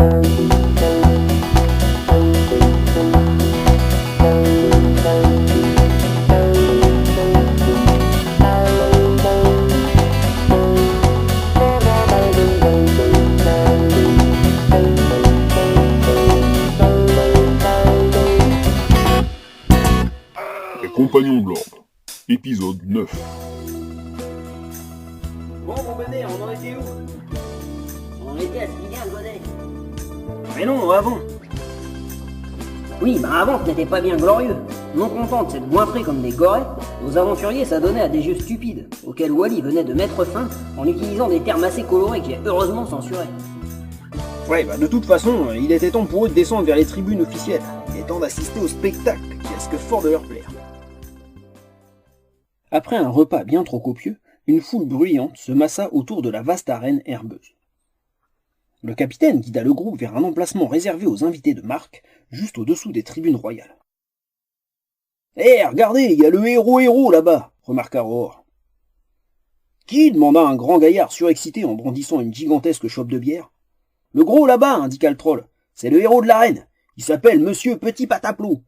Compagnons de l'ordre, épisode 9. Bon, mon bébé, on en était où? On était à ce bien, Godet. Mais non, avant. Oui, avant, ce n'était pas bien glorieux. Non contents de s'être goinfrés comme des gorées, nos aventuriers s'adonnaient à des jeux stupides, auxquels Wally venait de mettre fin en utilisant des termes assez colorés que j'ai heureusement censurés. Ouais, de toute façon, il était temps pour eux de descendre vers les tribunes officielles, et temps d'assister au spectacle qui risque fort de leur plaire. Après un repas bien trop copieux, une foule bruyante se massa autour de la vaste arène herbeuse. Le capitaine guida le groupe vers un emplacement réservé aux invités de marque, juste au-dessous des tribunes royales. « Hé, regardez, il y a le héros là-bas !» remarqua Roar. « Qui ?» demanda un grand gaillard surexcité en brandissant une gigantesque chope de bière. « Le gros là-bas !» indiqua le troll. « C'est le héros de l'arène. Il s'appelle Monsieur Petit Pataplot. »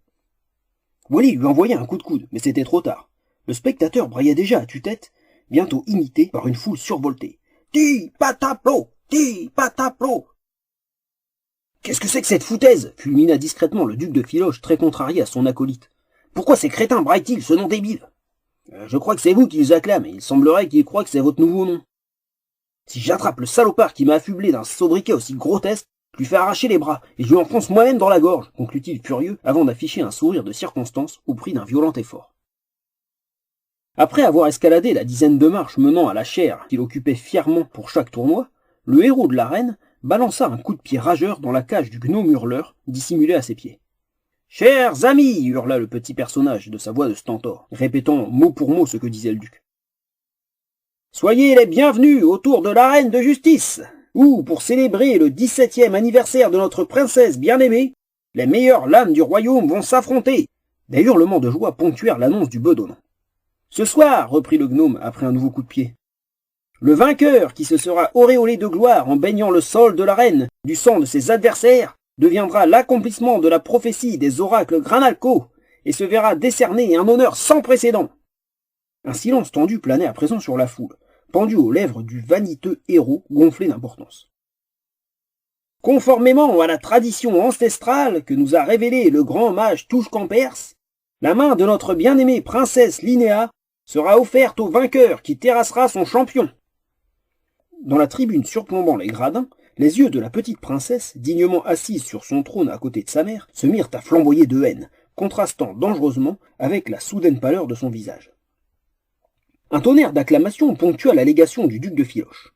Wally lui envoya un coup de coude, mais c'était trop tard. Le spectateur braillait déjà à tue-tête, bientôt imité par une foule survoltée. « Ti Pataplot! Ti Pataplot !»« Qu'est-ce que c'est que cette foutaise ?» fulmina discrètement le duc de Filoche, très contrarié à son acolyte. « Pourquoi ces crétins braillent-ils ce nom débile ?»« Je crois que c'est vous qui les acclament, et il semblerait qu'ils croient que c'est votre nouveau nom. »« Si j'attrape le salopard qui m'a affublé d'un sobriquet aussi grotesque, je lui fais arracher les bras, et je lui enfonce moi-même dans la gorge, » conclut-il furieux, avant d'afficher un sourire de circonstance au prix d'un violent effort. Après avoir escaladé la dizaine de marches menant à la chaire qu'il occupait fièrement pour chaque tournoi, le héros de l'arène balança un coup de pied rageur dans la cage du gnome hurleur dissimulé à ses pieds. « Chers amis !» hurla le petit personnage de sa voix de stentor, répétant mot pour mot ce que disait le duc. « Soyez les bienvenus autour de l'arène de justice, où, pour célébrer le 17e anniversaire de notre princesse bien-aimée, les meilleures lames du royaume vont s'affronter. » Des hurlements de joie ponctuèrent l'annonce du bedonnant. « Ce soir, reprit le gnome après un nouveau coup de pied, le vainqueur qui se sera auréolé de gloire en baignant le sol de l'arène du sang de ses adversaires deviendra l'accomplissement de la prophétie des oracles Granalco et se verra décerner un honneur sans précédent. » Un silence tendu planait à présent sur la foule, pendu aux lèvres du vaniteux héros gonflé d'importance. « Conformément à la tradition ancestrale que nous a révélée le grand mage Touche-Campers, la main de notre bien-aimée princesse Linéa sera offerte au vainqueur qui terrassera son champion. » Dans la tribune surplombant les gradins, les yeux de la petite princesse, dignement assise sur son trône à côté de sa mère, se mirent à flamboyer de haine, contrastant dangereusement avec la soudaine pâleur de son visage. Un tonnerre d'acclamations ponctua l'allégation du duc de Filoche.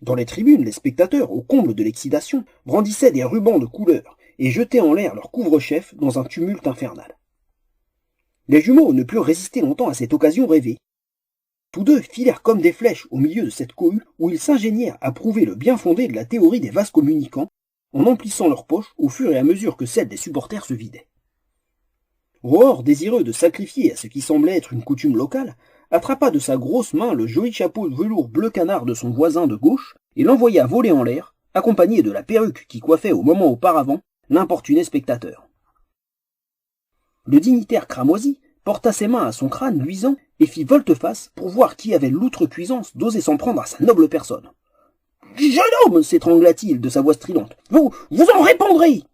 Dans les tribunes, les spectateurs, au comble de l'excitation, brandissaient des rubans de couleur et jetaient en l'air leur couvre-chef dans un tumulte infernal. Les jumeaux ne purent résister longtemps à cette occasion rêvée. Tous deux filèrent comme des flèches au milieu de cette cohue où ils s'ingénièrent à prouver le bien fondé de la théorie des vases communicants en emplissant leurs poches au fur et à mesure que celles des supporters se vidaient. Roar, désireux de sacrifier à ce qui semblait être une coutume locale, attrapa de sa grosse main le joli chapeau de velours bleu canard de son voisin de gauche et l'envoya voler en l'air, accompagné de la perruque qui coiffait au moment auparavant l'importuné spectateur. Le dignitaire cramoisi porta ses mains à son crâne luisant et fit volte-face pour voir qui avait l'outrecuidance d'oser s'en prendre à sa noble personne. « Jeune homme !» s'étrangla-t-il de sa voix stridente. « Vous en répondrez !»«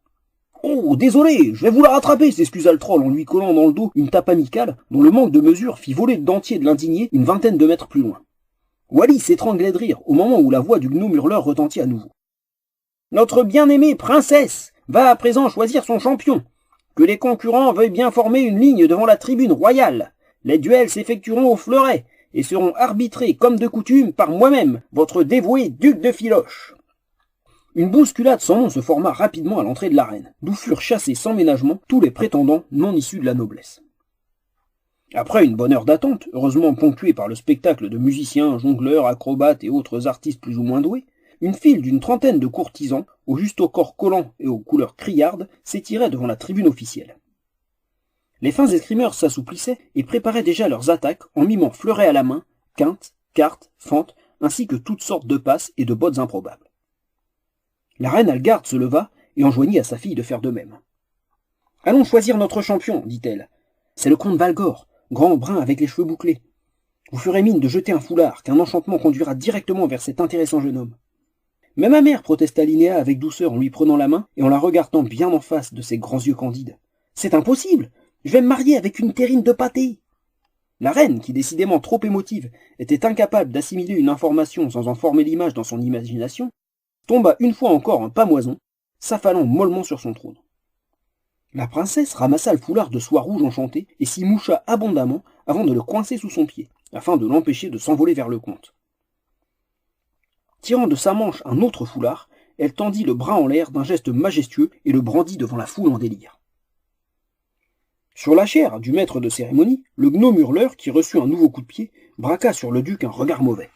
Oh, désolé, je vais vous la rattraper !» s'excusa le troll en lui collant dans le dos une tape amicale dont le manque de mesure fit voler le dentier de l'indigné une vingtaine de mètres plus loin. Wally s'étranglait de rire au moment où la voix du gnome hurleur retentit à nouveau. « Notre bien-aimée princesse va à présent choisir son champion. Que les concurrents veuillent bien former une ligne devant la tribune royale. Les duels s'effectueront au fleuret et seront arbitrés comme de coutume par moi-même, votre dévoué duc de Filoche. » Une bousculade sans nom se forma rapidement à l'entrée de l'arène, d'où furent chassés sans ménagement tous les prétendants non issus de la noblesse. Après une bonne heure d'attente, heureusement ponctuée par le spectacle de musiciens, jongleurs, acrobates et autres artistes plus ou moins doués, une file d'une trentaine de courtisans, au juste au corps collant et aux couleurs criardes, s'étirait devant la tribune officielle. Les fins escrimeurs s'assouplissaient et préparaient déjà leurs attaques en mimant fleuret à la main, quintes, cartes, fentes, ainsi que toutes sortes de passes et de bottes improbables. La reine Algarde se leva et enjoignit à sa fille de faire de même. « Allons choisir notre champion, dit-elle. C'est le comte Valgor, grand brun avec les cheveux bouclés. Vous ferez mine de jeter un foulard, qu'un enchantement conduira directement vers cet intéressant jeune homme. » Mais ma mère, protesta Linéa avec douceur en lui prenant la main et en la regardant bien en face de ses grands yeux candides. « C'est impossible! Je vais me marier avec une terrine de pâté !» La reine, qui décidément trop émotive, était incapable d'assimiler une information sans en former l'image dans son imagination, tomba une fois encore en pamoison, s'affalant mollement sur son trône. La princesse ramassa le foulard de soie rouge enchanté et s'y moucha abondamment avant de le coincer sous son pied, afin de l'empêcher de s'envoler vers le comte. Tirant de sa manche un autre foulard, elle tendit le bras en l'air d'un geste majestueux et le brandit devant la foule en délire. Sur la chaire du maître de cérémonie, le gnome hurleur, qui reçut un nouveau coup de pied, braqua sur le duc un regard mauvais.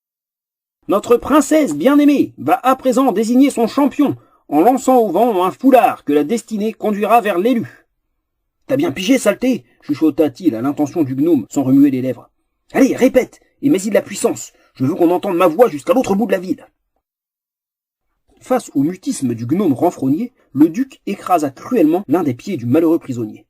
« Notre princesse bien-aimée va à présent désigner son champion en lançant au vent un foulard que la destinée conduira vers l'élu. »« T'as bien pigé, saleté » chuchota-t-il à l'intention du gnome sans remuer les lèvres. « Allez, répète, et mets-y de la puissance. Je veux qu'on entende ma voix jusqu'à l'autre bout de la ville. » Face au mutisme du gnome renfrogné, le duc écrasa cruellement l'un des pieds du malheureux prisonnier.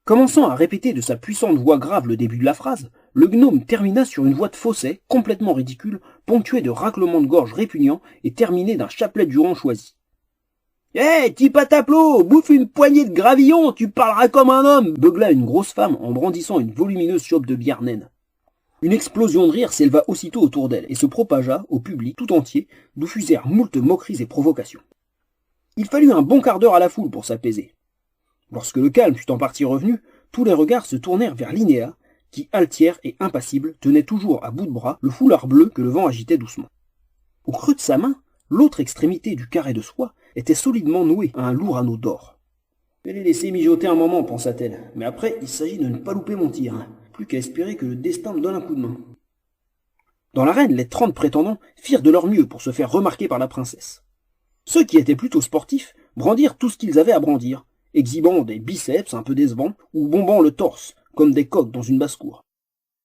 Commençant à répéter de sa puissante voix grave le début de la phrase, le gnome termina sur une voix de fausset, complètement ridicule, ponctuée de raclements de gorge répugnants et terminée d'un chapelet du rang choisi. « Hé, petit pataplo, bouffe une poignée de gravillon, tu parleras comme un homme !» beugla une grosse femme en brandissant une volumineuse chope de bière naine. Une explosion de rire s'éleva aussitôt autour d'elle et se propagea au public tout entier, d'où fusèrent moult moqueries et provocations. Il fallut un bon quart d'heure à la foule pour s'apaiser. Lorsque le calme fut en partie revenu, tous les regards se tournèrent vers Linéa, qui, altière et impassible, tenait toujours à bout de bras le foulard bleu que le vent agitait doucement. Au creux de sa main, l'autre extrémité du carré de soie était solidement nouée à un lourd anneau d'or. « Je vais les laisser mijoter un moment, pensa-t-elle, mais après, il s'agit de ne pas louper mon tir. Plus qu'à espérer que le destin me donne un coup de main. » Dans l'arène, les 30 prétendants firent de leur mieux pour se faire remarquer par la princesse. Ceux qui étaient plutôt sportifs brandirent tout ce qu'ils avaient à brandir, exhibant des biceps un peu décevants ou bombant le torse, comme des coqs dans une basse-cour.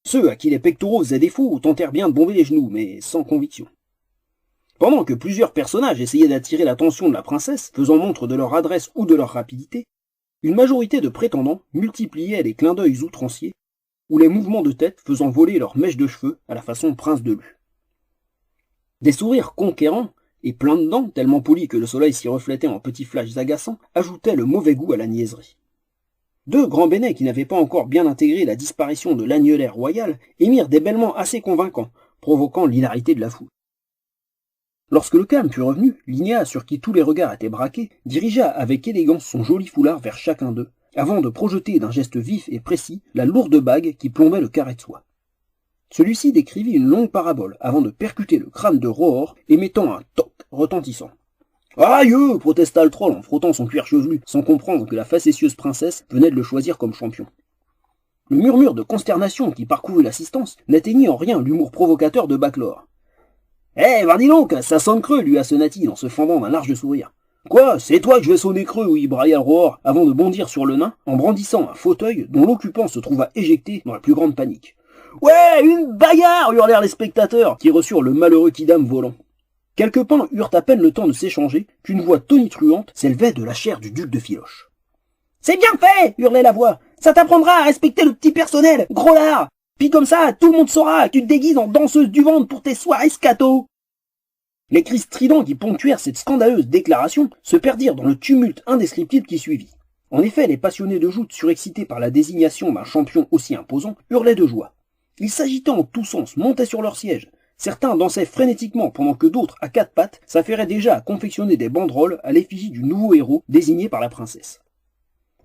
Ceux à qui les pectoraux faisaient défaut tentèrent bien de bomber les genoux, mais sans conviction. Pendant que plusieurs personnages essayaient d'attirer l'attention de la princesse, faisant montre de leur adresse ou de leur rapidité, une majorité de prétendants multipliait les clins d'œil outranciers, ou les mouvements de tête faisant voler leurs mèches de cheveux à la façon prince de Lu. Des sourires conquérants, et pleins de dents, tellement polis que le soleil s'y reflétait en petits flashs agaçants, ajoutaient le mauvais goût à la niaiserie. Deux grands bénets qui n'avaient pas encore bien intégré la disparition de l'agnelaire royal émirent des bêlements assez convaincants, provoquant l'hilarité de la foule. Lorsque le calme fut revenu, Linéa, sur qui tous les regards étaient braqués, dirigea avec élégance son joli foulard vers chacun d'eux, avant de projeter d'un geste vif et précis la lourde bague qui plombait le carré de soie. Celui-ci décrivit une longue parabole avant de percuter le crâne de Rohor, émettant un toc retentissant. « Aïe !» protesta le troll en frottant son cuir chevelu, sans comprendre que la facétieuse princesse venait de le choisir comme champion. Le murmure de consternation qui parcourut l'assistance n'atteignit en rien l'humour provocateur de Baclor. « Eh, dis donc, ça sonne creux !» lui assonna-t-il en se fendant d'un large sourire. « Quoi, c'est toi que je vais sonner creux !» oui, brailla Rohor, avant de bondir sur le nain, en brandissant un fauteuil dont l'occupant se trouva éjecté dans la plus grande panique. « Ouais, une bagarre !» hurlèrent les spectateurs, qui reçurent le malheureux kidam volant. Quelques pains eurent à peine le temps de s'échanger qu'une voix tonitruante s'élevait de la chair du duc de Filoche. « C'est bien fait !» hurlait la voix. « Ça t'apprendra à respecter le petit personnel, gros lard. Puis comme ça, tout le monde saura que tu te déguises en danseuse du ventre pour tes soirées scato. » Les cris stridents qui ponctuèrent cette scandaleuse déclaration se perdirent dans le tumulte indescriptible qui suivit. En effet, les passionnés de joute surexcités par la désignation d'un champion aussi imposant hurlaient de joie. Ils s'agitaient en tous sens, montaient sur leur siège. Certains dansaient frénétiquement pendant que d'autres, à quatre pattes, s'affairaient déjà à confectionner des banderoles à l'effigie du nouveau héros désigné par la princesse.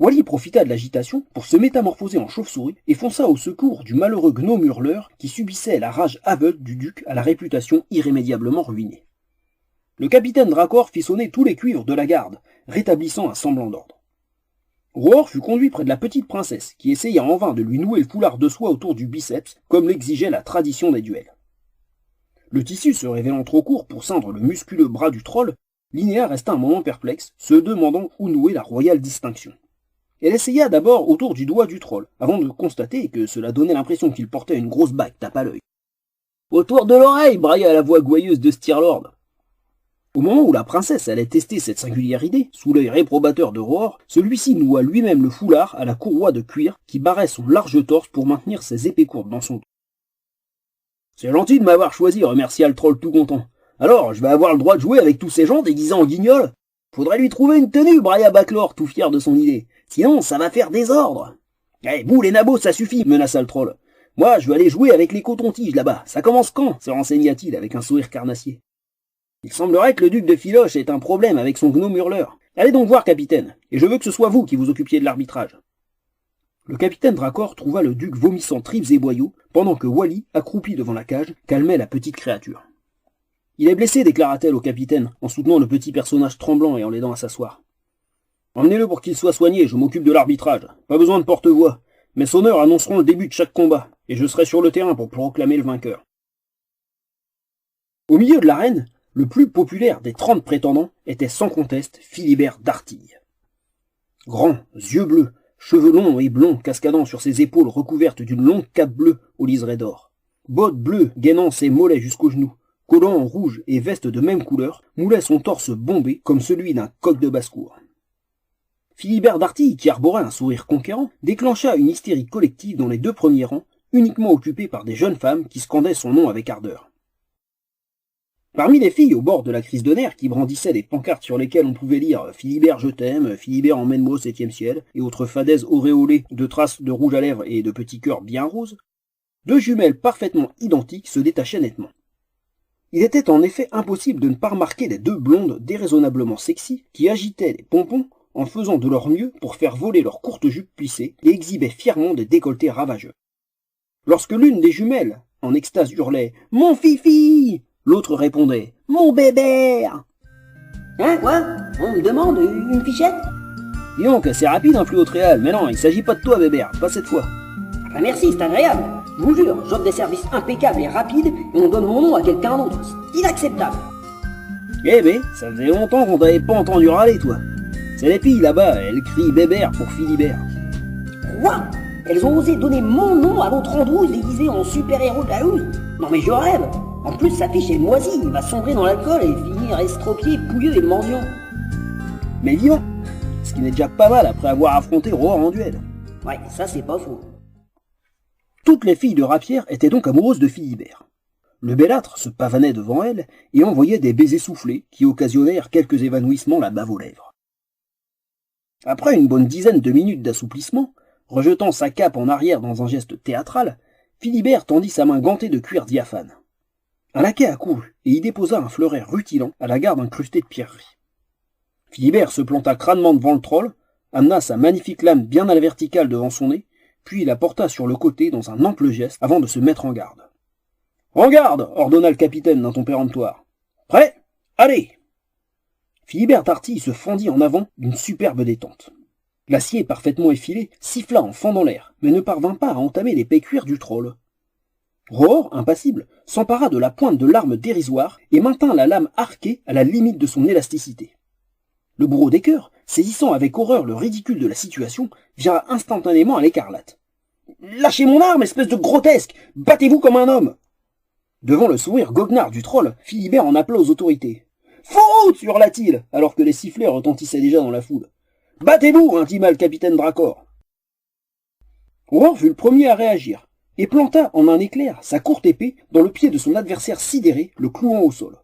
Wally profita de l'agitation pour se métamorphoser en chauve-souris et fonça au secours du malheureux gnome hurleur qui subissait la rage aveugle du duc à la réputation irrémédiablement ruinée. Le capitaine Dracor fit sonner tous les cuivres de la garde, rétablissant un semblant d'ordre. Rohor fut conduit près de la petite princesse, qui essaya en vain de lui nouer le foulard de soie autour du biceps, comme l'exigeait la tradition des duels. Le tissu se révélant trop court pour ceindre le musculeux bras du troll, Linéa resta un moment perplexe, se demandant où nouer la royale distinction. Elle essaya d'abord autour du doigt du troll, avant de constater que cela donnait l'impression qu'il portait une grosse bague tape à l'œil. « Autour de l'oreille !» brailla la voix gouailleuse de Stirlord. Au moment où la princesse allait tester cette singulière idée, sous l'œil réprobateur de Roar, celui-ci noua lui-même le foulard à la courroie de cuir qui barrait son large torse pour maintenir ses épées courtes dans son dos. « C'est gentil de m'avoir choisi, remercia le troll tout content. Alors, je vais avoir le droit de jouer avec tous ces gens déguisés en guignols? Faudrait lui trouver une tenue, Braia Backlor, tout fier de son idée. Sinon, ça va faire désordre. Eh, boule et nabos, ça suffit, menaça le troll. Moi, je veux aller jouer avec les cotons-tiges là-bas. Ça commence quand? Se renseigna-t-il avec un sourire carnassier. Il semblerait que le duc de Philoche ait un problème avec son gnome hurleur. Allez donc voir, capitaine, et je veux que ce soit vous qui vous occupiez de l'arbitrage. Le capitaine Dracor trouva le duc vomissant tripes et boyaux, pendant que Wally, accroupi devant la cage, calmait la petite créature. Il est blessé, déclara-t-elle au capitaine, en soutenant le petit personnage tremblant et en l'aidant à s'asseoir. Emmenez-le pour qu'il soit soigné, je m'occupe de l'arbitrage. Pas besoin de porte-voix. Mes sonneurs annonceront le début de chaque combat, et je serai sur le terrain pour proclamer le vainqueur. Au milieu de l'arène, le plus populaire des 30 prétendants était sans conteste Philibert d'Artille. Grand, yeux bleus, cheveux longs et blonds cascadant sur ses épaules recouvertes d'une longue cape bleue au liseré d'or. Bottes bleues gainant ses mollets jusqu'aux genoux, collant en rouge et veste de même couleur, moulait son torse bombé comme celui d'un coq de basse-cour. Philibert d'Artille, qui arborait un sourire conquérant, déclencha une hystérie collective dans les 2 premiers rangs, uniquement occupés par des jeunes femmes qui scandaient son nom avec ardeur. Parmi les filles au bord de la crise de nerfs qui brandissaient des pancartes sur lesquelles on pouvait lire « Philibert je t'aime »,« Philibert emmène-moi au 7e ciel » et autres fadaises auréolées de traces de rouge à lèvres et de petits cœurs bien roses, 2 jumelles parfaitement identiques se détachaient nettement. Il était en effet impossible de ne pas remarquer les 2 blondes déraisonnablement sexy qui agitaient les pompons en faisant de leur mieux pour faire voler leurs courtes jupes plissées et exhibaient fièrement des décolletés ravageux. Lorsque l'une des jumelles, en extase, hurlait « Mon fifi !» l'autre répondait « Mon bébé !» Hein, quoi? On me demande une fichette? Dis donc, c'est rapide un fluo réal, mais non, il s'agit pas de toi, bébert, pas cette fois. Ah bah merci, c'est agréable. Je vous jure, j'offre des services impeccables et rapides, et on donne mon nom à quelqu'un d'autre. C'est inacceptable. Eh ben, ça faisait longtemps qu'on t'avait pas entendu râler, toi. C'est les filles là-bas, elles crient bébert pour Philibert. Quoi? Elles ont osé donner mon nom à l'autre androuille déguisé en super-héros de la loose? Non mais je rêve. En plus, sa fiche est moisie, il va sombrer dans l'alcool et finir estropié, pouilleux et mendiant. Mais vivant, ce qui n'est déjà pas mal après avoir affronté Roar en duel. Ouais, ça c'est pas faux. Toutes les filles de Rapière étaient donc amoureuses de Philibert. Le bellâtre se pavanait devant elles et envoyait des baisers soufflés qui occasionnèrent quelques évanouissements la bave aux lèvres. Après une bonne dizaine de minutes d'assouplissement, rejetant sa cape en arrière dans un geste théâtral, Philibert tendit sa main gantée de cuir diaphane. Un laquais accourut et y déposa un fleuret rutilant à la garde incrustée de pierreries. Philibert se planta crânement devant le troll, amena sa magnifique lame bien à la verticale devant son nez, puis la porta sur le côté dans un ample geste avant de se mettre en garde. « En garde !» ordonna le capitaine d'un ton péremptoire. « Prêt ? Allez !» Philibert d'Artille se fendit en avant d'une superbe détente. L'acier parfaitement effilé siffla en fendant l'air, mais ne parvint pas à entamer l'épais cuir du troll. Roar, impassible, s'empara de la pointe de l'arme dérisoire et maintint la lame arquée à la limite de son élasticité. Le bourreau des cœurs, saisissant avec horreur le ridicule de la situation, vira instantanément à l'écarlate. « Lâchez mon arme, espèce de grotesque! Battez-vous comme un homme !» Devant le sourire goguenard du troll, Philibert en appela aux autorités. « Faute !» hurla-t-il, alors que les sifflets retentissaient déjà dans la foule. « Battez-vous !» intima le capitaine Dracor. Roar fut le premier à réagir, et planta en un éclair sa courte épée dans le pied de son adversaire sidéré, le clouant au sol.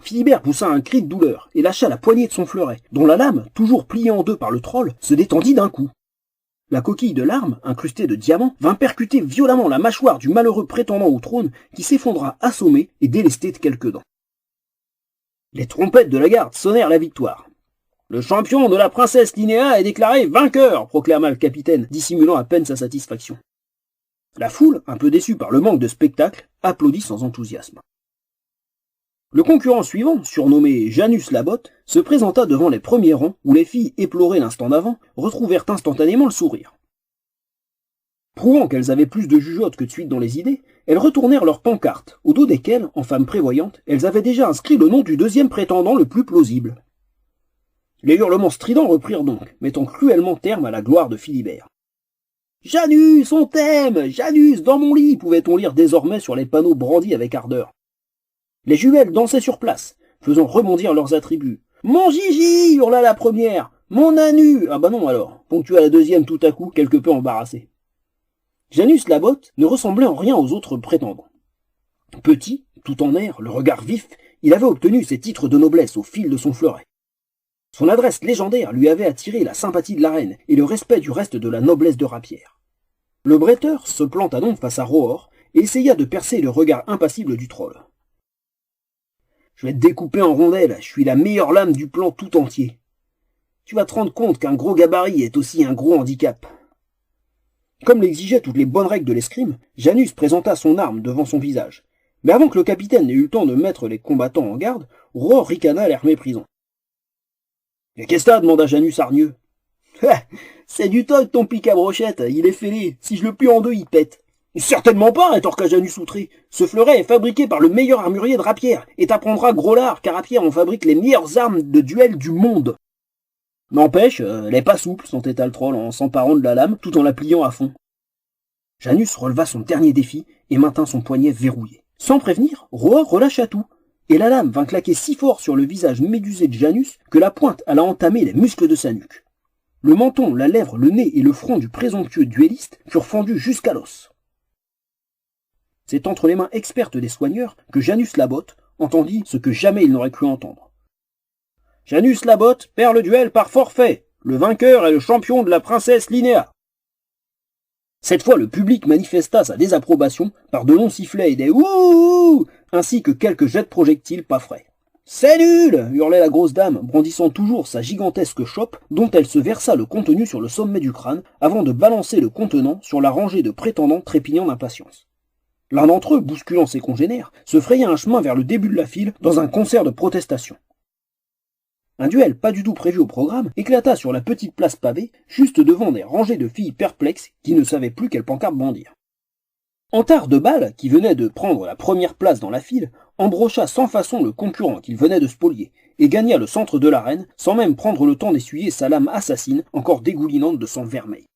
Philibert poussa un cri de douleur et lâcha la poignée de son fleuret, dont la lame, toujours pliée en 2 par le troll, se détendit d'un coup. La coquille de l'arme, incrustée de diamants, vint percuter violemment la mâchoire du malheureux prétendant au trône qui s'effondra assommé et délesté de quelques dents. Les trompettes de la garde sonnèrent la victoire. « Le champion de la princesse Linéa est déclaré vainqueur !» proclama le capitaine, dissimulant à peine sa satisfaction. La foule, un peu déçue par le manque de spectacle, applaudit sans enthousiasme. Le concurrent suivant, surnommé Janus Labotte, se présenta devant les premiers rangs où les filles éplorées l'instant d'avant retrouvèrent instantanément le sourire. Prouvant qu'elles avaient plus de jugeote que de suite dans les idées, elles retournèrent leurs pancartes, au dos desquelles, en femmes prévoyantes, elles avaient déjà inscrit le nom du 2e prétendant le plus plausible. Les hurlements stridents reprirent donc, mettant cruellement terme à la gloire de Philibert. « Janus, on t'aime! Janus, dans mon lit !» pouvait-on lire désormais sur les panneaux brandis avec ardeur. Les jumelles dansaient sur place, faisant rebondir leurs attributs. « Mon Gigi !» hurla la première. « Mon Anu !» Ah bah non alors, ponctua la deuxième tout à coup, quelque peu embarrassée. Janus Labotte ne ressemblait en rien aux autres prétendants. Petit, tout en air, le regard vif, il avait obtenu ses titres de noblesse au fil de son fleuret. Son adresse légendaire lui avait attiré la sympathie de la reine et le respect du reste de la noblesse de Rapière. Le bretteur se planta donc face à Rohor et essaya de percer le regard impassible du troll. « Je vais te découper en rondelles, je suis la meilleure lame du plan tout entier. Tu vas te rendre compte qu'un gros gabarit est aussi un gros handicap. » Comme l'exigeaient toutes les bonnes règles de l'escrime, Janus présenta son arme devant son visage. Mais avant que le capitaine n'ait eu le temps de mettre les combattants en garde, Rohor ricana l'air méprisant. « Mais qu'est-ce que t'as » demanda Janus hargneux. « C'est du toc ton pic à brochette, il est fêlé, si je le plie en deux il pète. »« Certainement pas » rétorqua Janus outré. « Ce fleuret est fabriqué par le meilleur armurier de Rapière, et t'apprendras gros lard, car Rapière on fabrique les meilleures armes de duel du monde. » N'empêche, elle est pas souple, s'entêta le troll en s'emparant de la lame tout en la pliant à fond. Janus releva son dernier défi et maintint son poignet verrouillé. Sans prévenir, Rohor relâcha tout, et la lame vint claquer si fort sur le visage médusé de Janus que la pointe alla entamer les muscles de sa nuque. Le menton, la lèvre, le nez et le front du présomptueux duelliste furent fendus jusqu'à l'os. C'est entre les mains expertes des soigneurs que Janus Labotte entendit ce que jamais il n'aurait cru entendre. Janus Labotte perd le duel par forfait. Le vainqueur est le champion de la princesse Linéa. Cette fois, le public manifesta sa désapprobation par de longs sifflets et des ouh, ainsi que quelques jets de projectiles pas frais. « C'est nul !» hurlait la grosse dame, brandissant toujours sa gigantesque chope dont elle se versa le contenu sur le sommet du crâne avant de balancer le contenant sur la rangée de prétendants trépignant d'impatience. L'un d'entre eux, bousculant ses congénères, se fraya un chemin vers le début de la file dans un concert de protestation. Un duel pas du tout prévu au programme éclata sur la petite place pavée, juste devant des rangées de filles perplexes qui ne savaient plus quelle pancarte brandir. Antard de Balle, qui venait de prendre la première place dans la file, embrocha sans façon le concurrent qu'il venait de spolier, et gagna le centre de l'arène sans même prendre le temps d'essuyer sa lame assassine encore dégoulinante de sang vermeil.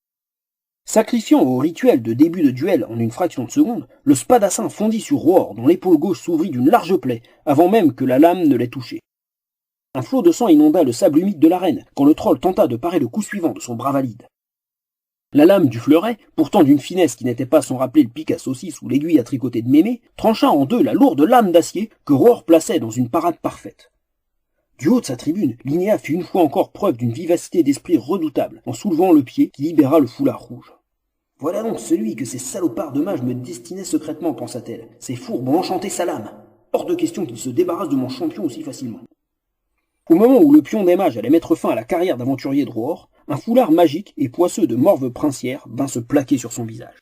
Sacrifiant au rituel de début de duel en une fraction de seconde, le spadassin fondit sur Rohor dont l'épaule gauche s'ouvrit d'une large plaie, avant même que la lame ne l'ait touché. Un flot de sang inonda le sable humide de l'arène quand le troll tenta de parer le coup suivant de son bras valide. La lame du fleuret, pourtant d'une finesse qui n'était pas sans rappeler le pic à saucisse ou l'aiguille à tricoter de mémé, trancha en deux la lourde lame d'acier que Rohor plaçait dans une parade parfaite. Du haut de sa tribune, Linéa fit une fois encore preuve d'une vivacité d'esprit redoutable en soulevant le pied qui libéra le foulard rouge. « Voilà donc celui que ces salopards de mages me destinaient secrètement, pensa-t-elle. Ces fourbes ont enchanté sa lame. Hors de question qu'ils se débarrassent de mon champion aussi facilement. » Au moment où le pion des mages allait mettre fin à la carrière d'aventurier de Rohor, un foulard magique et poisseux de morve princière vint se plaquer sur son visage.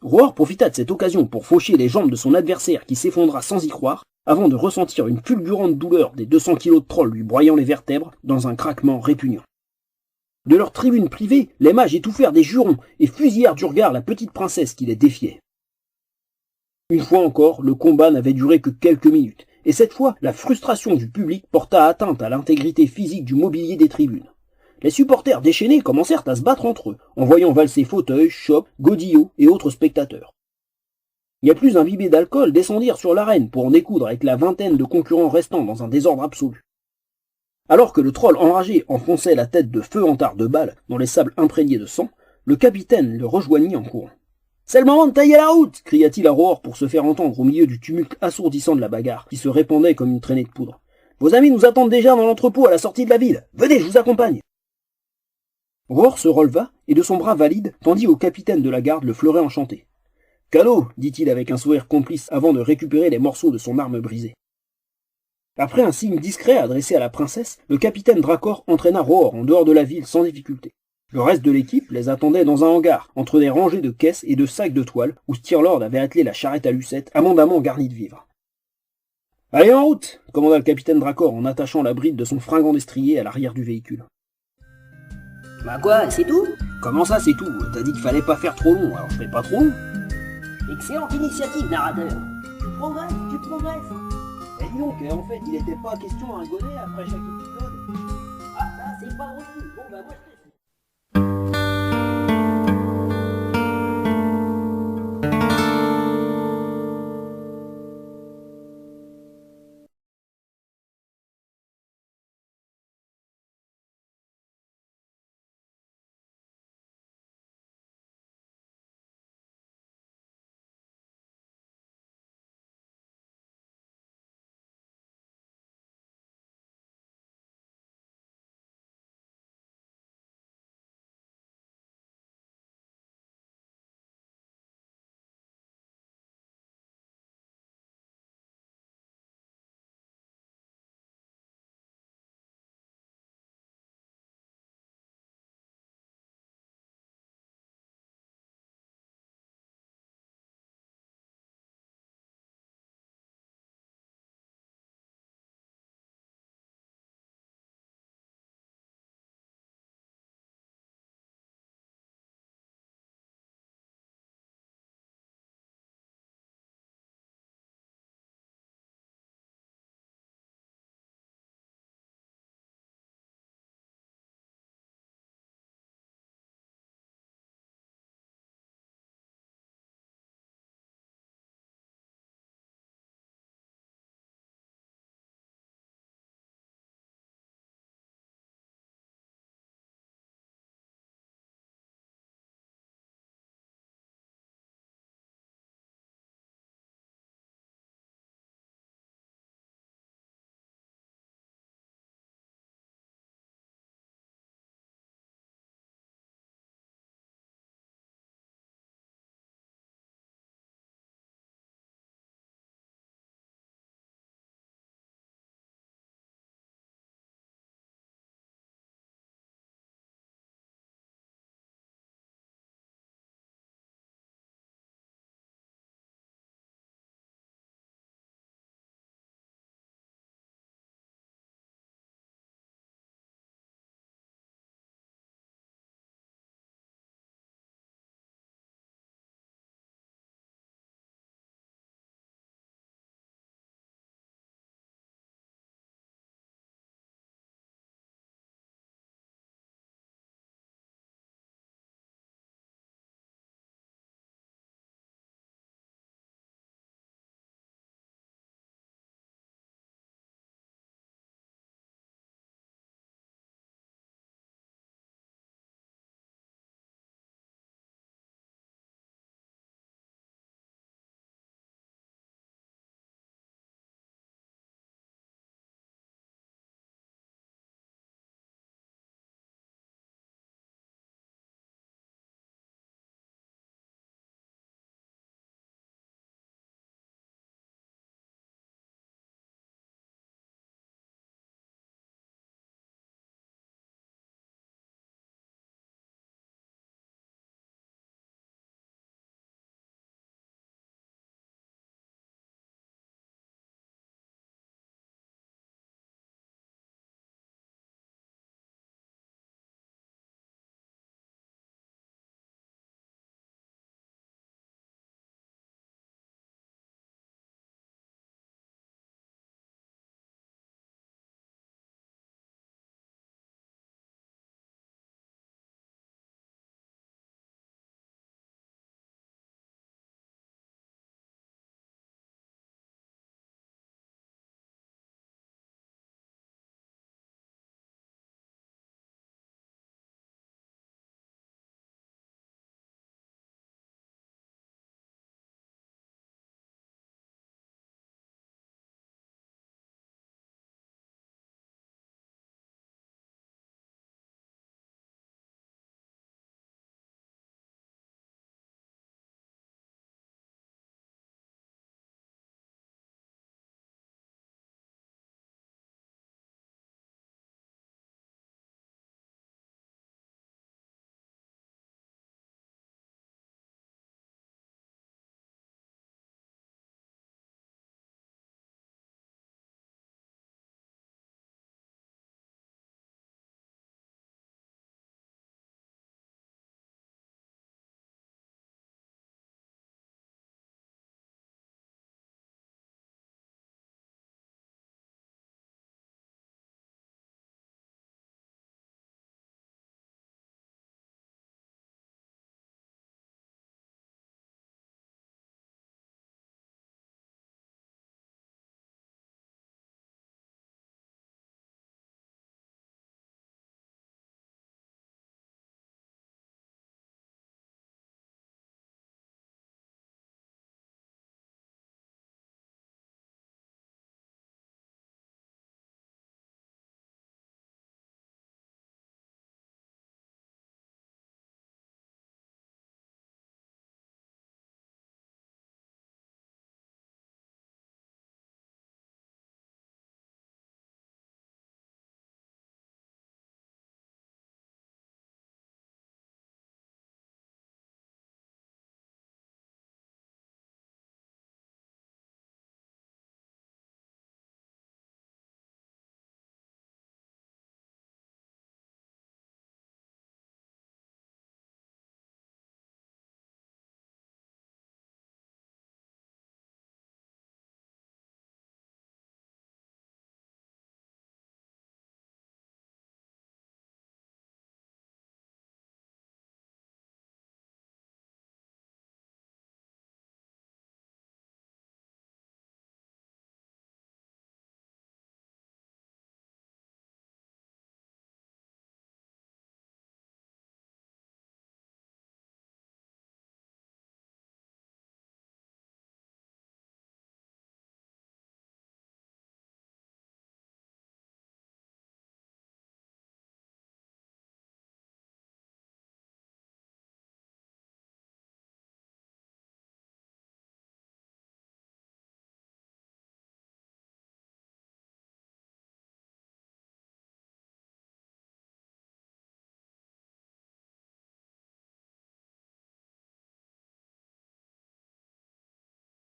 Rohor profita de cette occasion pour faucher les jambes de son adversaire qui s'effondra sans y croire, avant de ressentir une fulgurante douleur des 200 kilos de troll lui broyant les vertèbres dans un craquement répugnant. De leur tribune privée, les mages étouffèrent des jurons et fusillèrent du regard la petite princesse qui les défiait. Une fois encore, le combat n'avait duré que quelques minutes, et cette fois, la frustration du public porta atteinte à l'intégrité physique du mobilier des tribunes. Les supporters déchaînés commencèrent à se battre entre eux, en voyant valser fauteuils, chopes, godillots et autres spectateurs. Les plus imbibés d'alcool descendirent sur l'arène pour en découdre avec la vingtaine de concurrents restants dans un désordre absolu. Alors que le troll enragé enfonçait la tête de feu Antard de Balle dans les sables imprégnés de sang, le capitaine le rejoignit en courant. « C'est le moment de tailler la route !» cria-t-il à Rohor pour se faire entendre au milieu du tumulte assourdissant de la bagarre, qui se répandait comme une traînée de poudre. « Vos amis nous attendent déjà dans l'entrepôt à la sortie de la ville. Venez, je vous accompagne !» Rohor se releva et de son bras valide tendit au capitaine de la garde le fleuret enchanté. « Cadeau !» dit-il avec un sourire complice avant de récupérer les morceaux de son arme brisée. Après un signe discret adressé à la princesse, le capitaine Dracor entraîna Rohor en dehors de la ville sans difficulté. Le reste de l'équipe les attendait dans un hangar, entre des rangées de caisses et de sacs de toile, où Stirlord avait attelé la charrette à Lucette, abondamment garnie de vivres. « Allez en route !» commanda le capitaine Dracor en attachant la bride de son fringant destrier à l'arrière du véhicule. « Bah quoi, c'est tout ?»« Comment ça, c'est tout? T'as dit qu'il fallait pas faire trop long, alors je fais pas trop long. » Excellente initiative, narrateur. Tu progresses. Et dis donc, en fait, il était pas question à rigoler après chaque épisode. Ah, ça, c'est pas reçu. Bon, bah moi, je